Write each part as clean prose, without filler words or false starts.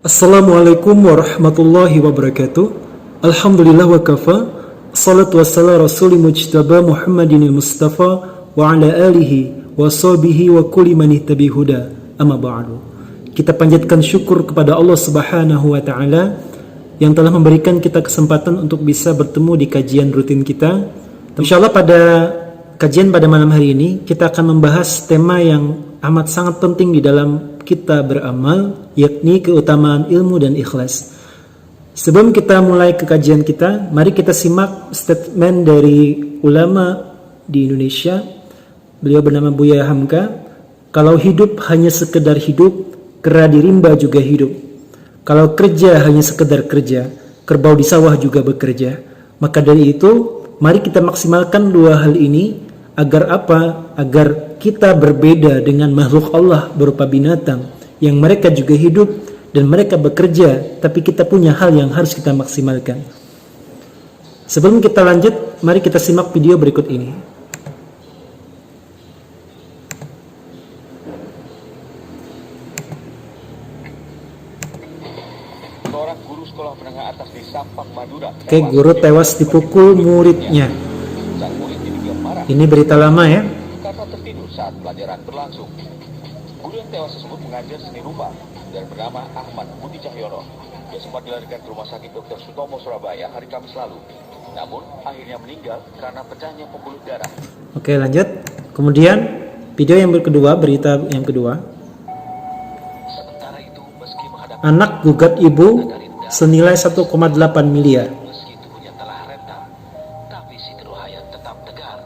Assalamualaikum warahmatullahi wabarakatuh. Alhamdulillah wa kafa. Salatu wassalamu rasuli mujtaba Muhammadin Mustafa wa ala alihi wa sahbihi wa kulli man ittabi huda. Amma ba'du. Kita panjatkan syukur kepada Allah Subhanahu wa taala yang telah memberikan kita kesempatan untuk bisa bertemu di kajian rutin kita. Insyaallah pada kajian pada malam hari ini kita akan membahas tema yang amat sangat penting di dalam kita beramal, yakni keutamaan ilmu dan ikhlas. Sebelum kita mulai ke kajian kita, mari kita simak statement dari ulama di Indonesia. Beliau bernama Buya Hamka. Kalau hidup hanya sekedar hidup, kera di rimba juga hidup. Kalau kerja hanya sekedar kerja, kerbau di sawah juga bekerja. Maka dari itu, mari kita maksimalkan dua hal ini. Agar apa? Agar kita berbeda dengan makhluk Allah berupa binatang yang mereka juga hidup dan mereka bekerja, tapi kita punya hal yang harus kita maksimalkan. Sebelum kita lanjut, mari kita simak video berikut ini. Seorang guru sekolah menengah atas di Sampang, Madura. Oke, guru tewas dipukul muridnya. Sang murid diduga marah Ini berita lama ya. karena tertidur saat pelajaran berlangsung. Guru yang tewas tersebut mengajar seni rupa dan bernama Ahmad Budi Cahyono. Dia sempat dilarikan ke Rumah Sakit Dr. Sutomo, Surabaya hari Kamis lalu. Namun akhirnya meninggal karena pecahnya pembuluh darah. Oke, lanjut. Kemudian video yang kedua, berita yang kedua. Sementara itu, meski menghadapi Anak gugat ibu senilai 1,8 miliar. meski tubuhnya telah rentan, tapi Siti Ruhayat tetap tegar.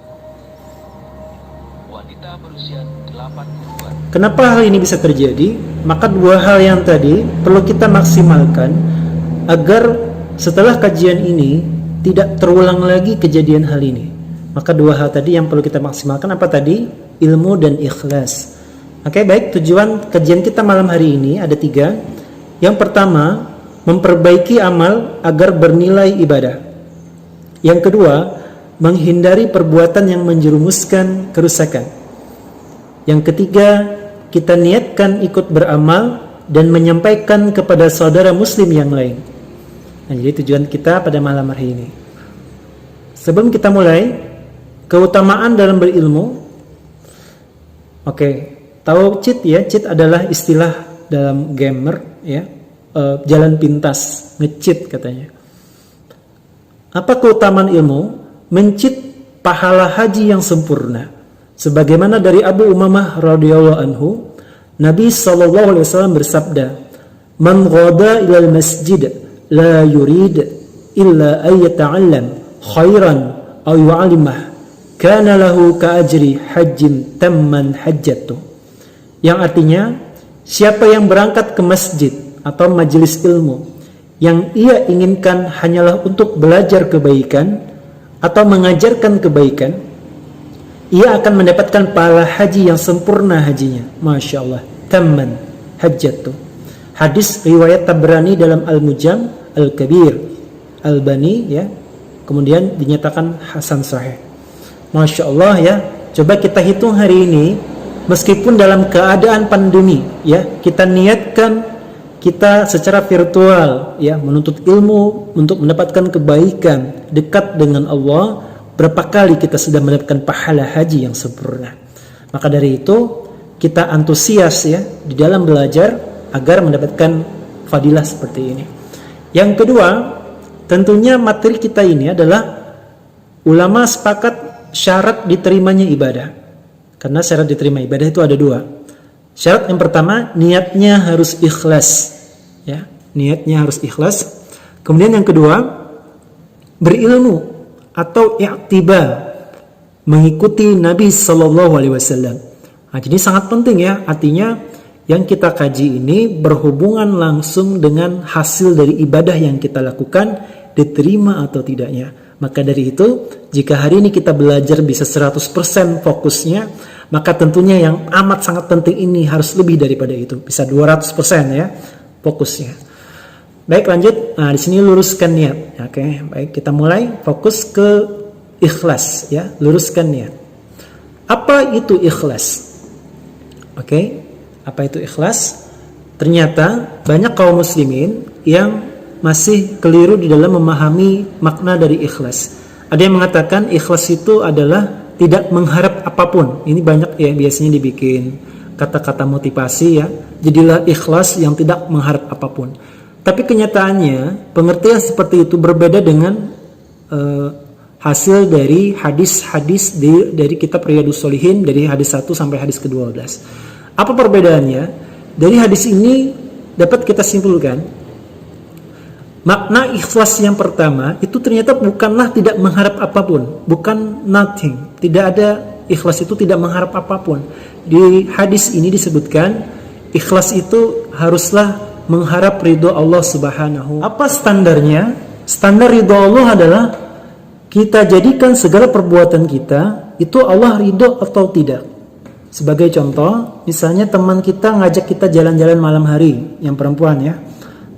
Wanita berusia 82. Kenapa hal ini bisa terjadi? Maka dua hal yang tadi perlu kita maksimalkan agar setelah kajian ini tidak terulang lagi kejadian hal ini. Maka dua hal tadi yang perlu kita maksimalkan apa tadi? Ilmu dan ikhlas. Oke, baik, tujuan kajian kita malam hari ini ada 3. Yang pertama, memperbaiki amal agar bernilai ibadah. Yang kedua, menghindari perbuatan yang menjerumuskan kerusakan. Yang ketiga, kita niatkan ikut beramal dan menyampaikan kepada saudara muslim yang lain. Nah, jadi tujuan kita pada malam hari ini. Sebelum kita mulai, keutamaan dalam berilmu. Oke, tahu cheat ya? Cheat adalah istilah dalam gamer ya. Jalan pintas, nge-cheat katanya. Apa keutamaan ilmu? Mencit pahala haji yang sempurna. Sebagaimana dari Abu Umamah radhiyallahu anhu, Nabi SAW bersabda, "Man ghada ilal masjid la yurid illa ay yata'allam khairan aw yu'allimah, kana lahu ka ajri hajjin tamman hajjatu." Yang artinya, siapa yang berangkat ke masjid atau majelis ilmu yang ia inginkan hanyalah untuk belajar kebaikan atau mengajarkan kebaikan, ia akan mendapatkan pahala haji yang sempurna hajinya. Masya Allah. Tamman hajjatu. Hadis riwayat Tabrani dalam Al-Mujam Al-Kabir, Al-Bani ya. Kemudian dinyatakan hasan sahih. Masya Allah ya. Coba kita hitung hari ini, meskipun dalam keadaan pandemi ya, kita niatkan kita secara virtual ya menuntut ilmu untuk mendapatkan kebaikan, dekat dengan Allah. Berapa kali kita sudah mendapatkan pahala haji yang sempurna. Maka dari itu kita antusias ya di dalam belajar agar mendapatkan fadilah seperti ini. Yang kedua, tentunya materi kita ini adalah ulama sepakat syarat diterimanya ibadah. Karena syarat diterima ibadah itu ada 2. Syarat yang pertama, niatnya harus ikhlas. Ya, niatnya harus ikhlas. Kemudian yang kedua, berilmu atau i'tiba, mengikuti Nabi Sallallahu Alaihi Wasallam. Nah, jadi sangat penting ya. Artinya yang kita kaji ini berhubungan langsung dengan hasil dari ibadah yang kita lakukan, diterima atau tidaknya. Maka dari itu, jika hari ini kita belajar bisa 100% fokusnya, maka tentunya yang amat sangat penting ini harus lebih daripada itu, bisa 200% ya fokusnya. Baik, lanjut. Nah, di sini luruskan niat. Oke, baik, kita mulai fokus ke ikhlas ya, luruskan niat. Apa itu ikhlas? Oke, apa itu ikhlas? ternyata banyak kaum muslimin yang masih keliru di dalam memahami makna dari ikhlas. Ada yang mengatakan ikhlas itu adalah tidak mengharap apapun. Ini banyak ya biasanya dibikin kata-kata motivasi ya. Jadilah ikhlas yang tidak mengharap apapun. Tapi kenyataannya pengertian seperti itu berbeda dengan hasil dari hadis-hadis dari kitab Riyadhus Shalihin dari hadis 1 sampai hadis ke-12. Apa perbedaannya? Dari hadis ini dapat kita simpulkan makna ikhlas yang pertama itu ternyata bukanlah tidak mengharap apapun, bukan nothing. Tidak ada ikhlas itu tidak mengharap apapun. Di hadis ini disebutkan ikhlas itu haruslah mengharap ridho Allah Subhanahu. Apa standarnya? Standar ridho Allah adalah kita jadikan segala perbuatan kita itu Allah ridho atau tidak. Sebagai contoh, misalnya teman kita ngajak kita jalan-jalan malam hari, yang perempuan ya.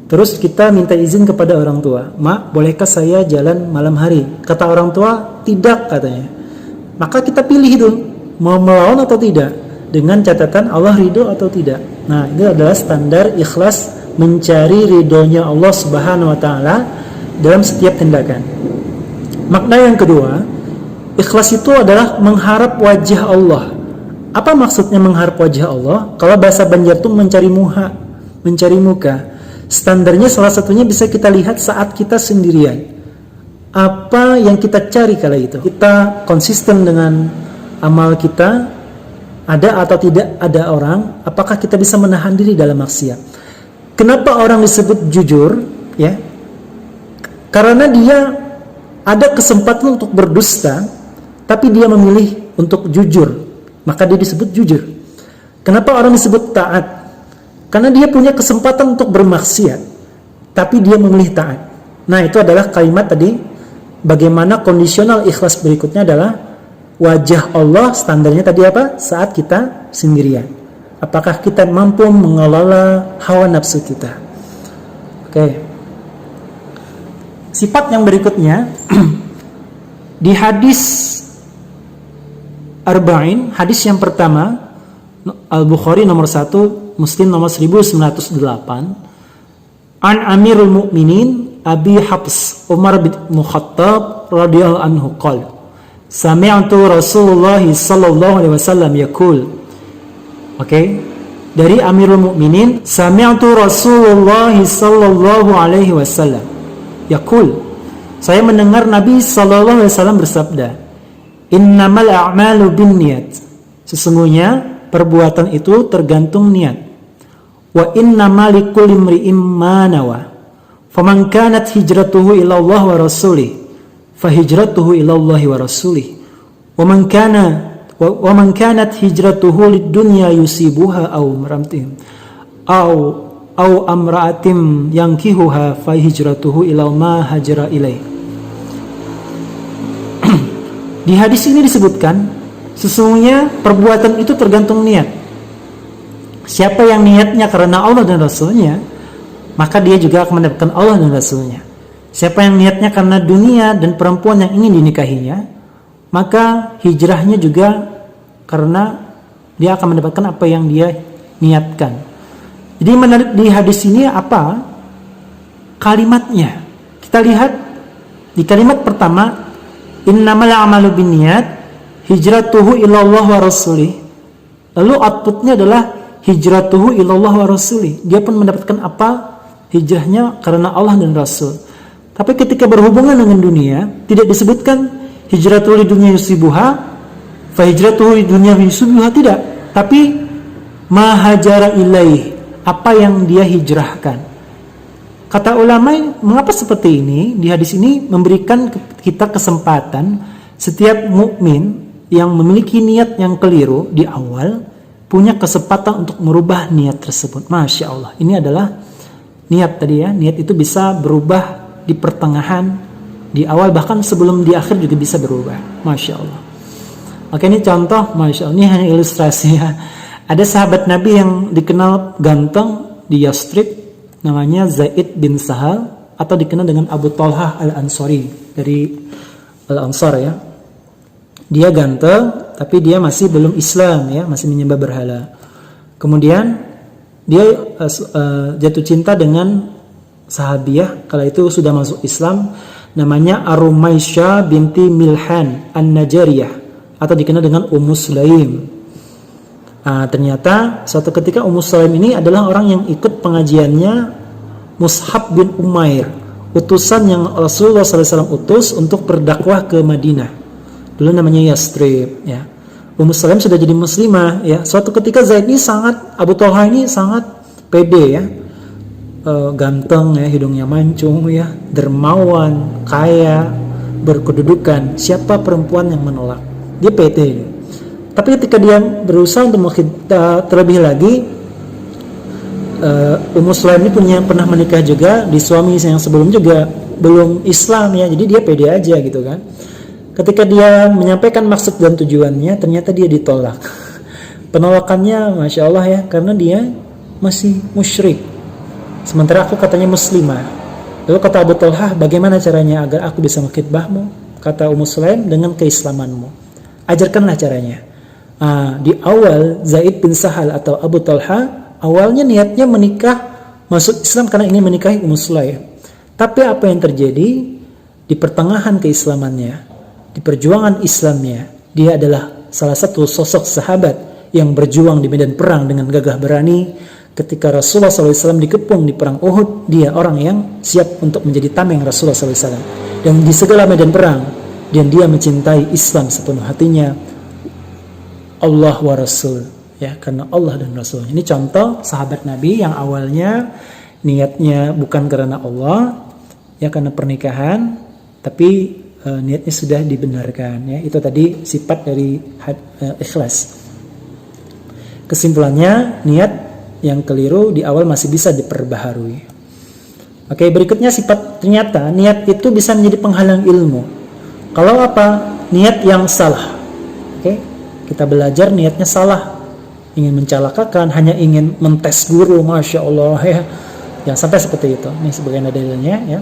Terus kita minta izin kepada orang tua, "Mak, bolehkah saya jalan malam hari?" Kata orang tua, "Tidak," katanya. Maka kita pilih itu, mau melawan atau tidak, dengan catatan Allah ridho atau tidak. Nah, ini adalah standar ikhlas mencari ridhonya Allah Subhanahu wa taala dalam setiap tindakan. Makna yang kedua, ikhlas itu adalah mengharap wajah Allah. Apa maksudnya mengharap wajah Allah? Kalau bahasa Banjar itu mencari muka. Standarnya salah satunya bisa kita lihat saat kita sendirian. Apa yang kita cari kala itu? Kita konsisten dengan amal kita, ada atau tidak ada orang, apakah kita bisa menahan diri dalam maksiat? Kenapa orang disebut jujur? Ya, karena dia ada kesempatan untuk berdusta, tapi dia memilih untuk jujur, maka dia disebut jujur. Kenapa orang disebut taat? Karena dia punya kesempatan untuk bermaksiat, tapi dia memilih taat. Nah, itu adalah kalimat tadi. Bagaimana kondisional ikhlas berikutnya adalah wajah Allah, standarnya tadi apa? Saat kita sendirian. Apakah kita mampu mengelola hawa nafsu kita? Oke. Sifat yang berikutnya di hadis Arba'in, hadis yang pertama Al-Bukhari nomor 1, Muslim nomor 1908. An Amirul Mukminin Abi Hafs Umar bin Khattab radhiyallahu anhu qala sami'tu Rasulullah sallallahu alaihi wasallam yaqul. Oke. Dari Amirul Mukminin, sami'tu Rasulullah sallallahu alaihi wasallam yaqul. Saya mendengar Nabi sallallahu alaihi wasallam bersabda, "Innamal a'malu binniyat." Sesungguhnya perbuatan itu tergantung niat. Wa innama likulli imri'in ma nawa. Faman kanat hijratuhu ila Allah wa rasulih, fa hijratuhu ila Allah wa rasulih. Wa man kanat hijratuhu lid-dunya yusibuha aw imra'atin aw amra'atin yankihuha fa hijratuhu ila ma hajara ilaih. Di hadis ini disebutkan sesungguhnya perbuatan itu tergantung niat. Siapa yang niatnya karena Allah dan Rasulnya, maka dia juga akan mendapatkan Allah dan Rasulnya. Siapa yang niatnya karena dunia dan perempuan yang ingin dinikahinya, maka hijrahnya juga karena dia akan mendapatkan apa yang dia niatkan. Jadi menarik di hadis ini apa? Kalimatnya. Kita lihat di kalimat pertama, innamal a'malu binniyat, hijratuhu ilallah wa rasulih. Lalu outputnya adalah hijratuhu ilallah wa rasulih. Dia pun mendapatkan apa? Hijrahnya karena Allah dan Rasul. Tapi ketika berhubungan dengan dunia, tidak disebutkan hijratuhu lidunya yusibuha, fa hijratuhu lidunya yusibuha, tidak. Tapi mahajara ilaih, apa yang dia hijrahkan. Kata ulama, mengapa seperti ini? Di hadis ini memberikan kita kesempatan setiap mukmin yang memiliki niat yang keliru di awal punya kesempatan untuk merubah niat tersebut. Masya Allah, ini adalah niat tadi ya. Niat itu bisa berubah di pertengahan, di awal, bahkan sebelum di akhir juga bisa berubah. Masya Allah. Oke, ini contoh. Masya Allah, ini hanya ilustrasi ya. Ada sahabat Nabi yang dikenal ganteng di Yastrib, namanya Zaid bin Sahal, atau dikenal dengan Abu Talhah al-Ansari dari Al-Ansar ya. Dia ganteng, tapi dia masih belum Islam ya, masih menyembah berhala. Kemudian dia jatuh cinta dengan sahabiah kala itu sudah masuk Islam, namanya Ar-Rumaisyah binti Milhan An-Najariyah atau dikenal dengan Ummu Sulaim. Ternyata suatu ketika Ummu Sulaim ini adalah orang yang ikut pengajiannya Mus'ab bin Umair, utusan yang Rasulullah SAW utus untuk berdakwah ke Madinah. Dulu namanya Yastrib, ya. Ummu Sulaim sudah jadi muslimah, ya. Suatu ketika Zaid ini Abu Thalha ini sangat pede, ya. Ganteng, ya, hidungnya mancung, ya, dermawan, kaya, berkedudukan. Siapa perempuan yang menolak? Dia pede. Tapi ketika dia berusaha untuk mengkhidbah terlebih lagi, Ummu Sulaim ini pernah menikah juga di suami yang sebelum juga belum Islam, ya. Jadi dia pede aja gitu kan. Ketika dia menyampaikan maksud dan tujuannya, ternyata dia ditolak. Penolakannya, Masya Allah, ya, karena dia masih musyrik. Sementara aku katanya muslimah. Lalu kata Abu Thalha, bagaimana caranya agar aku bisa mengkhidbahmu? Kata Ummu Sulaim, dengan keislamanmu. Ajarkanlah caranya. Di awal Zaid bin Sahal atau Abu Thalha, awalnya niatnya menikah, masuk Islam karena ingin menikahi Ummu Sulaim. Tapi apa yang terjadi? Di pertengahan keislamannya, di perjuangan Islamnya, dia adalah salah satu sosok sahabat yang berjuang di medan perang dengan gagah berani. Ketika Rasulullah SAW dikepung di perang Uhud, dia orang yang siap untuk menjadi tameng Rasulullah SAW. Dan di segala medan perang, dan dia mencintai Islam sepenuh hatinya. Allah wa Rasul, ya, karena Allah dan Rasul. Ini contoh sahabat Nabi yang awalnya niatnya bukan karena Allah, ya, karena pernikahan, tapi niatnya sudah dibenarkan, ya. Itu tadi sifat dari ikhlas. Kesimpulannya, niat yang keliru di awal masih bisa diperbaharui. Oke, berikutnya sifat, ternyata niat itu bisa menjadi penghalang ilmu. Kalau apa? Niat yang salah. Oke, kita belajar niatnya salah, ingin mencelakakan, hanya ingin mentes guru, Masya Allah, ya. Jangan sampai seperti itu. Ini sebagian dalilnya, ya.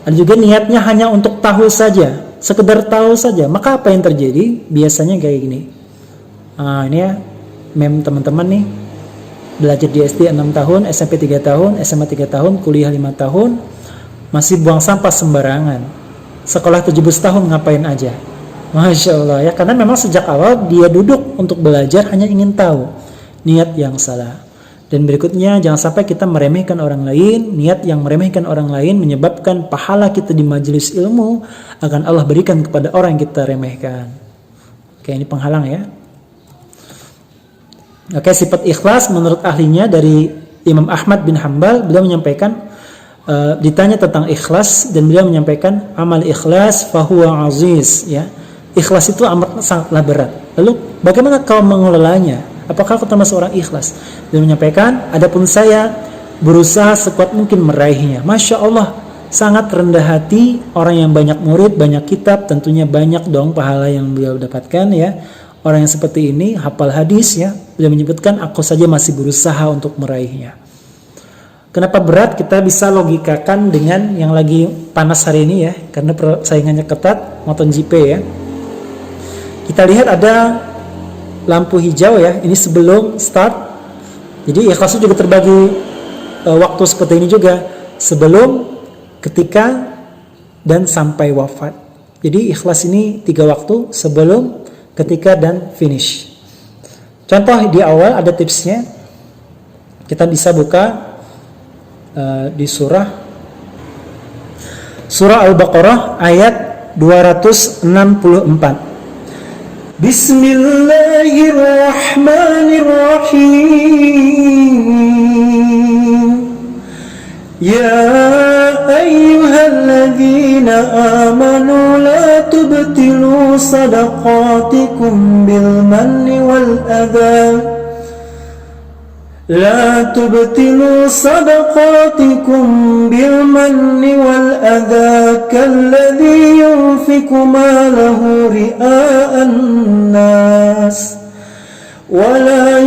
Ada juga niatnya hanya untuk tahu saja, sekedar tahu saja. Maka apa yang terjadi? Biasanya kayak gini. Ini ya, teman-teman nih, belajar di SD 6 tahun, SMP 3 tahun, SMA 3 tahun, kuliah 5 tahun, masih buang sampah sembarangan. Sekolah 17 tahun ngapain aja? Masya Allah, ya. Karena memang sejak awal dia duduk untuk belajar hanya ingin tahu. Niat yang salah. Dan berikutnya, jangan sampai kita meremehkan orang lain. Niat yang meremehkan orang lain menyebabkan pahala kita di majelis ilmu akan Allah berikan kepada orang yang kita remehkan. Oke, ini penghalang, ya. Oke, sifat ikhlas menurut ahlinya dari Imam Ahmad bin Hanbal, beliau menyampaikan, ditanya tentang ikhlas, dan beliau menyampaikan, amal ikhlas fahuwa aziz, ya. Ikhlas itu amat sangatlah berat. Lalu bagaimana kau mengelolanya? Apakah aku termasuk orang ikhlas? Dia menyampaikan, adapun saya berusaha sekuat mungkin meraihnya. Masya Allah, sangat rendah hati, orang yang banyak murid, banyak kitab, tentunya banyak dong pahala yang beliau dapatkan, ya. Orang yang seperti ini hafal hadis, ya. Beliau menyebutkan, aku saja masih berusaha untuk meraihnya. Kenapa berat? Kita bisa logikakan dengan yang lagi panas hari ini, ya, karena persaingannya ketat, MotoGP, ya. Kita lihat ada lampu hijau, ya, ini sebelum start. Jadi ikhlasnya juga terbagi waktu seperti ini juga, sebelum, ketika, dan sampai wafat. Jadi ikhlas ini 3 waktu, sebelum, ketika, dan finish. Contoh di awal ada tipsnya. Kita bisa buka di surah Al-Baqarah ayat 264. Bismillahirrahmanirrahim. Ya ayyuhalladzina amanu la tubtilu sadaqatikum bil manni wal adha. لا تبطلوا صدقاتكم بالمن والأذى كالذي ينفق ماله رئاء الناس ولا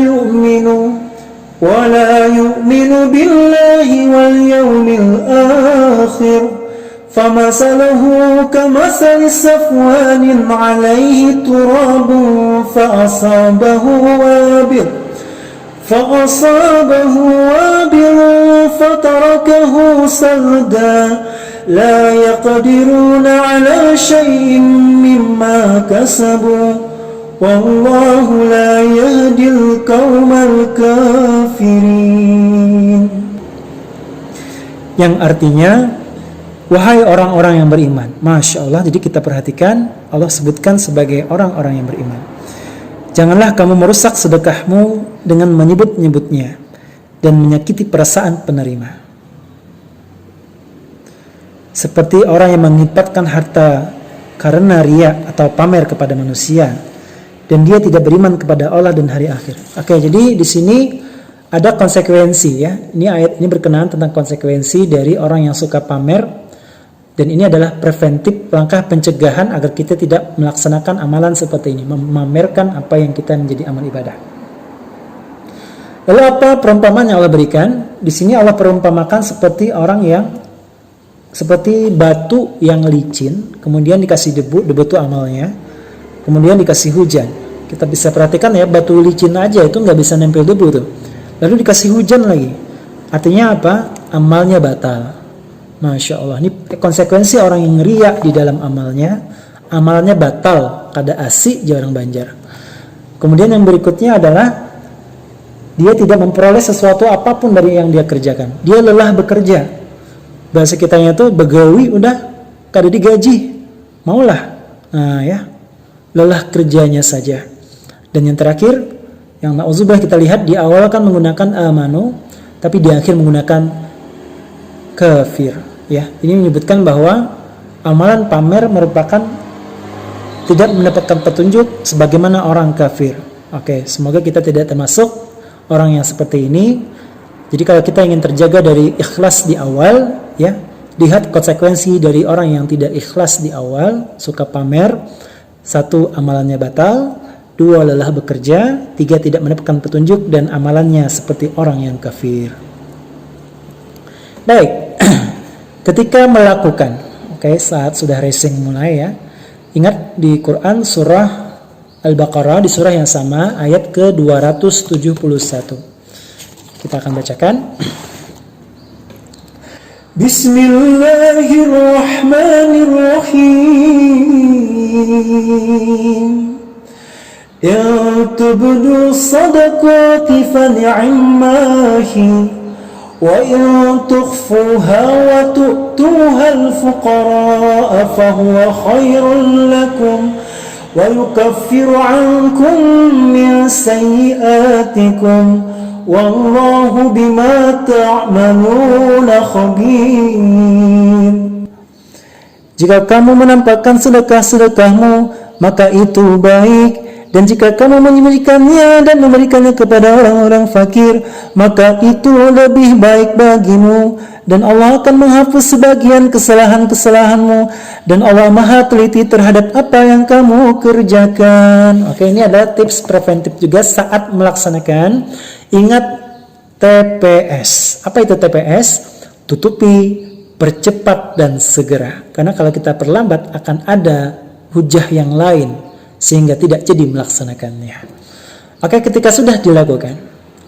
يؤمن بالله واليوم الآخر فمثله كمثل صفوان عليه تراب فأصابه وابل فأصابه وابل فتركه صلدا لا يقدرون على شيء مما كسبوا والله لا يهدي القوم الكافرين. Yang artinya, wahai orang-orang yang beriman. Masya Allah, jadi kita perhatikan Allah sebutkan sebagai orang-orang yang beriman. Janganlah kamu merusak sedekahmu dengan menyebut-nyebutnya dan menyakiti perasaan penerima. Seperti orang yang menghidapkan harta karena riya atau pamer kepada manusia dan dia tidak beriman kepada Allah dan hari akhir. Oke, jadi di sini ada konsekuensi ya. Ini ayat ini berkenaan tentang konsekuensi dari orang yang suka pamer, dan ini adalah preventif, langkah pencegahan agar kita tidak melaksanakan amalan seperti ini, memamerkan apa yang kita menjadi amal ibadah. Lalu apa perumpamaan yang Allah berikan? Di sini Allah perumpamakan seperti orang yang seperti batu yang licin, kemudian dikasih debu itu amalnya, kemudian dikasih hujan. Kita bisa perhatikan ya, batu licin aja itu nggak bisa nempel debu tuh. Lalu dikasih hujan lagi, artinya apa? Amalnya batal. Masya Allah, ini konsekuensi orang yang riya di dalam amalnya batal, kada asik jarang banjar. Kemudian yang berikutnya adalah dia tidak memperoleh sesuatu apapun dari yang dia kerjakan. Dia lelah bekerja. Bahasa kitanya itu begawi udah kada digaji, maulah. Nah ya, lelah kerjanya saja. Dan yang terakhir, yang na'udzubillah kita lihat di awal kan menggunakan amanu, tapi di akhir menggunakan kafir. Ya, ini menyebutkan bahwa amalan pamer merupakan tidak mendapatkan petunjuk sebagaimana orang kafir. Oke, semoga kita tidak termasuk orang yang seperti ini. Jadi kalau kita ingin terjaga dari ikhlas di awal, ya, lihat konsekuensi dari orang yang tidak ikhlas di awal, suka pamer. 1, amalannya batal. 2, lelah bekerja. 3, tidak mendapatkan petunjuk dan amalannya seperti orang yang kafir. Baik, ketika melakukan, saat sudah racing mulai ya, ingat di Quran surah Al-Baqarah, di surah yang sama ayat ke-271. Kita akan bacakan. Bismillahirrahmanirrahim. Ya tubdu sadaqati fa ni'mahi wa in tukhfuha wa tu'tuha al-fuqara'a fa huwa khairul lakum wa yukaffiru 'ankum min sayyi'atikum wallahu bima ta'maluna khabir. Jika kamu menampakkan sedekah-sedekahmu, maka itu baik. Dan jika kamu menyembunyikannya dan memberikannya kepada orang-orang fakir, maka itu lebih baik bagimu. Dan Allah akan menghapus sebagian kesalahan-kesalahanmu. Dan Allah Maha teliti terhadap apa yang kamu kerjakan. Oke, ini adalah tips preventif juga saat melaksanakan. Ingat TPS. Apa itu TPS? Tutupi, percepat, dan segera. Karena kalau kita perlambat akan ada hujah yang lain sehingga tidak jadi melaksanakannya. Oke, ketika sudah dilakukan.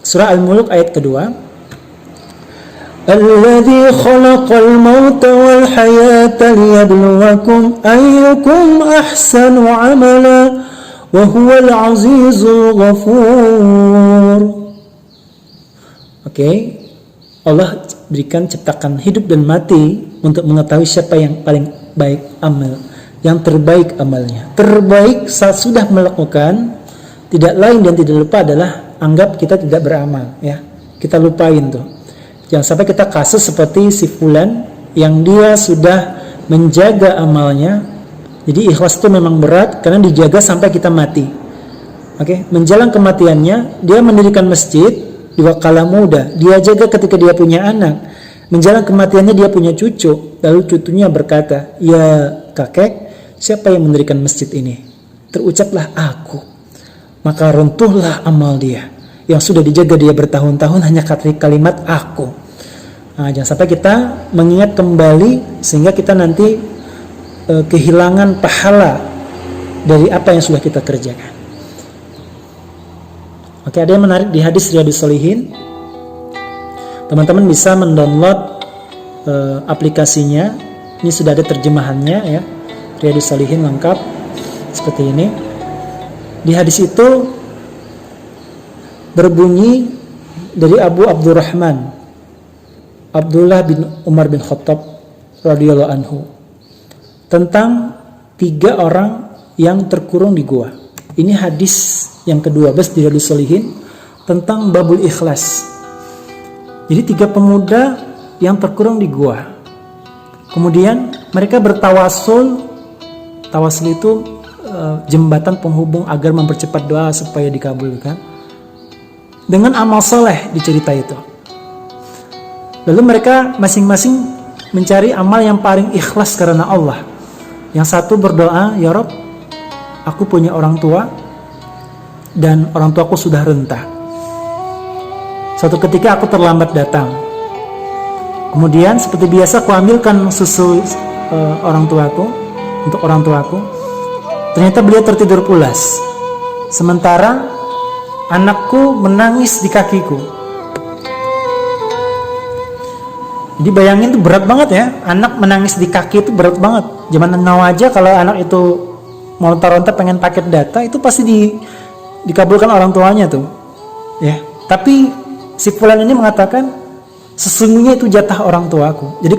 Surah Al-Mulk ayat kedua. Alladzi khalaqal mauta wal hayata liyabluwakum ayyukum ahsanu amala wa huwal azizul ghafur. Oke, Allah berikan ciptakan hidup dan mati untuk mengetahui siapa yang paling baik amal, yang terbaik amalnya. Terbaik saat sudah melakukan, tidak lain dan tidak lupa adalah anggap kita tidak beramal, ya. Kita lupain tuh. Jangan sampai kita kasus seperti si fulan yang dia sudah menjaga amalnya. Jadi ikhlas itu memang berat karena dijaga sampai kita mati. Oke, menjelang kematiannya dia mendirikan masjid di kala muda. Dia jaga ketika dia punya anak. Menjelang kematiannya dia punya cucu. Lalu cucunya berkata, "Ya kakek, siapa yang mendirikan masjid ini?" Terucaplah aku. Maka runtuhlah amal dia yang sudah dijaga dia bertahun-tahun hanya kalimat aku. Nah, jangan sampai kita mengingat kembali sehingga kita nanti kehilangan pahala dari apa yang sudah kita kerjakan. Oke, ada yang menarik di hadis Riyadhus Shalihin. Teman-teman bisa mendownload aplikasinya. Ini sudah ada terjemahannya ya. Riyadhus Shalihin lengkap seperti ini. Di hadis itu berbunyi dari Abu Abdurrahman Abdullah bin Umar bin Khattab radhiyallahu anhu tentang 3 orang yang terkurung di gua. Ini hadis yang kedua di Riyadhus Shalihin tentang babul ikhlas. Jadi 3 pemuda yang terkurung di gua. Kemudian mereka bertawasul. Tawasul itu jembatan penghubung agar mempercepat doa supaya dikabulkan. Dengan amal soleh di cerita itu. Lalu mereka masing-masing mencari amal yang paling ikhlas karena Allah. Yang satu berdoa, ya Rob, aku punya orang tua dan orang tuaku sudah renta. Suatu ketika aku terlambat datang. Kemudian seperti biasa aku ambilkan susu orang tuaku untuk orang tuaku. Ternyata beliau tertidur pulas. Sementara anakku menangis di kakiku. Jadi bayangin itu berat banget ya. Anak menangis di kaki itu berat banget. Zaman now aja kalau anak itu mau lontar-lontar pengen paket data itu pasti dikabulkan orang tuanya tuh. Ya. Tapi si fulan ini mengatakan sesungguhnya itu jatah orang tuaku. Jadi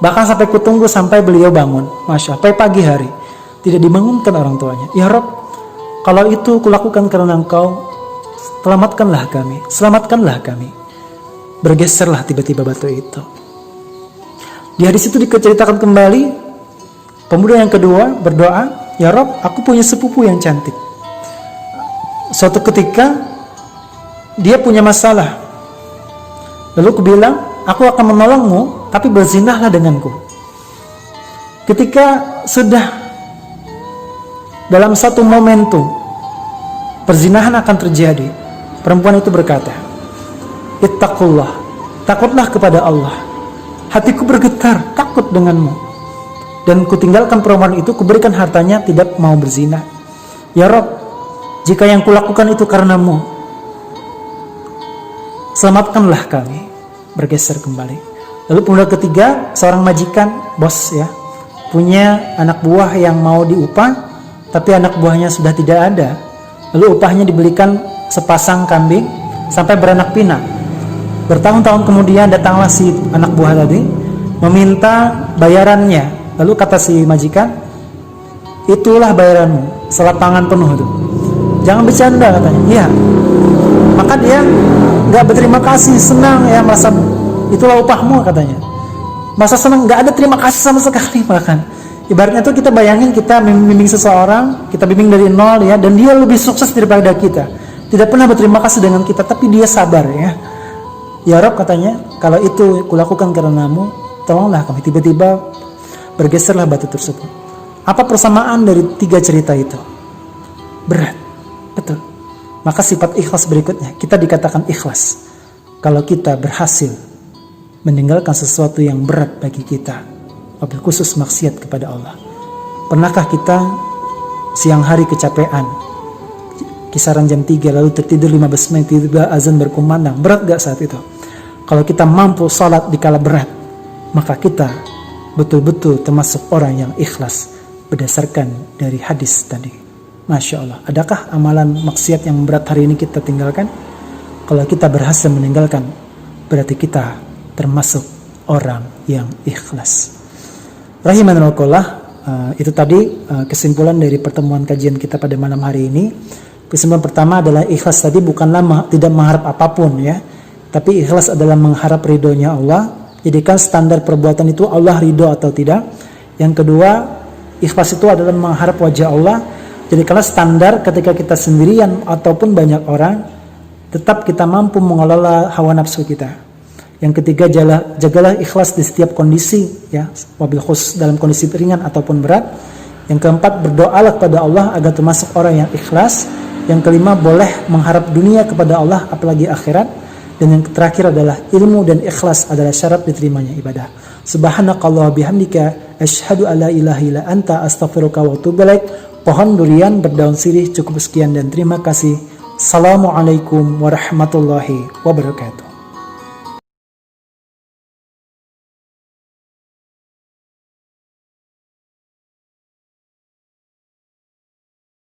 bahkan sampai kutunggu sampai beliau bangun. Masya Allah, sampai pagi hari. Tidak dibangunkan orang tuanya. Ya Rob, kalau itu kulakukan karena Engkau, selamatkanlah kami. Bergeserlah tiba-tiba batu itu. Di hadis itu diceritakan kembali, pemuda yang kedua berdoa, ya Rob, aku punya sepupu yang cantik. Suatu ketika dia punya masalah. Lalu aku bilang, aku akan menolongmu, tapi berzinahlah denganku. Ketika sudah dalam satu momentum perzinahan akan terjadi, perempuan itu berkata, Ittaqullah, takutlah kepada Allah. Hatiku bergetar, takut denganmu. Dan kutinggalkan perempuan itu, kuberikan hartanya, tidak mau berzina. Ya Rob, jika yang kulakukan itu karenamu, selamatkanlah kami. Bergeser kembali. Lalu pemuda ketiga, seorang majikan, bos ya, punya anak buah yang mau diupah, tapi anak buahnya sudah tidak ada. Lalu upahnya dibelikan sepasang kambing sampai beranak pinak. Bertahun-tahun kemudian datanglah si anak buah tadi meminta bayarannya. Lalu kata si majikan, itulah bayaranmu, selapangan penuh itu. Jangan bercanda katanya. Iya. Maka dia nggak berterima kasih, senang ya, merasa itulah upahmu katanya. Masa senang, nggak ada terima kasih sama sekali bahkan. Ibaratnya tuh kita bayangin kita membimbing seseorang, kita bimbing dari nol ya, dan dia lebih sukses daripada kita. Tidak pernah berterima kasih dengan kita, tapi dia sabar ya. Ya Rob katanya, kalau itu kulakukan karenamu, tolonglah kami. Tiba-tiba bergeserlah batu tersebut. Apa persamaan dari 3 cerita itu? Berat, betul. Maka sifat ikhlas berikutnya, kita dikatakan ikhlas kalau kita berhasil meninggalkan sesuatu yang berat bagi kita, wabil khusus maksiat kepada Allah. Pernahkah kita siang hari kecapean, kisaran jam 3 lalu tertidur 15 menit, tiba-tiba azan berkumandang? Berat gak saat itu? Kalau kita mampu salat di kala berat, maka kita betul-betul termasuk orang yang ikhlas berdasarkan dari hadis tadi. Masya Allah. Adakah amalan maksiat yang berat hari ini kita tinggalkan? Kalau kita berhasil meninggalkan, berarti kita termasuk orang yang ikhlas. Rahimanallah, itu tadi kesimpulan dari pertemuan kajian kita pada malam hari ini. Kesimpulan pertama adalah ikhlas tadi bukanlah tidak mengharap apapun ya, tapi ikhlas adalah mengharap ridhonya Allah. Jadikan standar perbuatan itu Allah ridho atau tidak. Yang kedua, ikhlas itu adalah mengharap wajah Allah. Jadikanlah standar ketika kita sendirian ataupun banyak orang, tetap kita mampu mengelola hawa nafsu kita. Yang ketiga, jagalah ikhlas di setiap kondisi ya, wabil khusus dalam kondisi ringan ataupun berat. Yang keempat, berdoalah kepada Allah agar termasuk orang yang ikhlas. Yang kelima, boleh mengharap dunia kepada Allah apalagi akhirat. Dan yang terakhir adalah ilmu dan ikhlas adalah syarat diterimanya ibadah. Subhanakallah bihamdika asyhadu alla ilaha illa anta astaghfiruka wa atubu ilaik. Pohon durian berdaun sirih cukup sekian dan terima kasih. Assalamualaikum warahmatullahi wabarakatuh.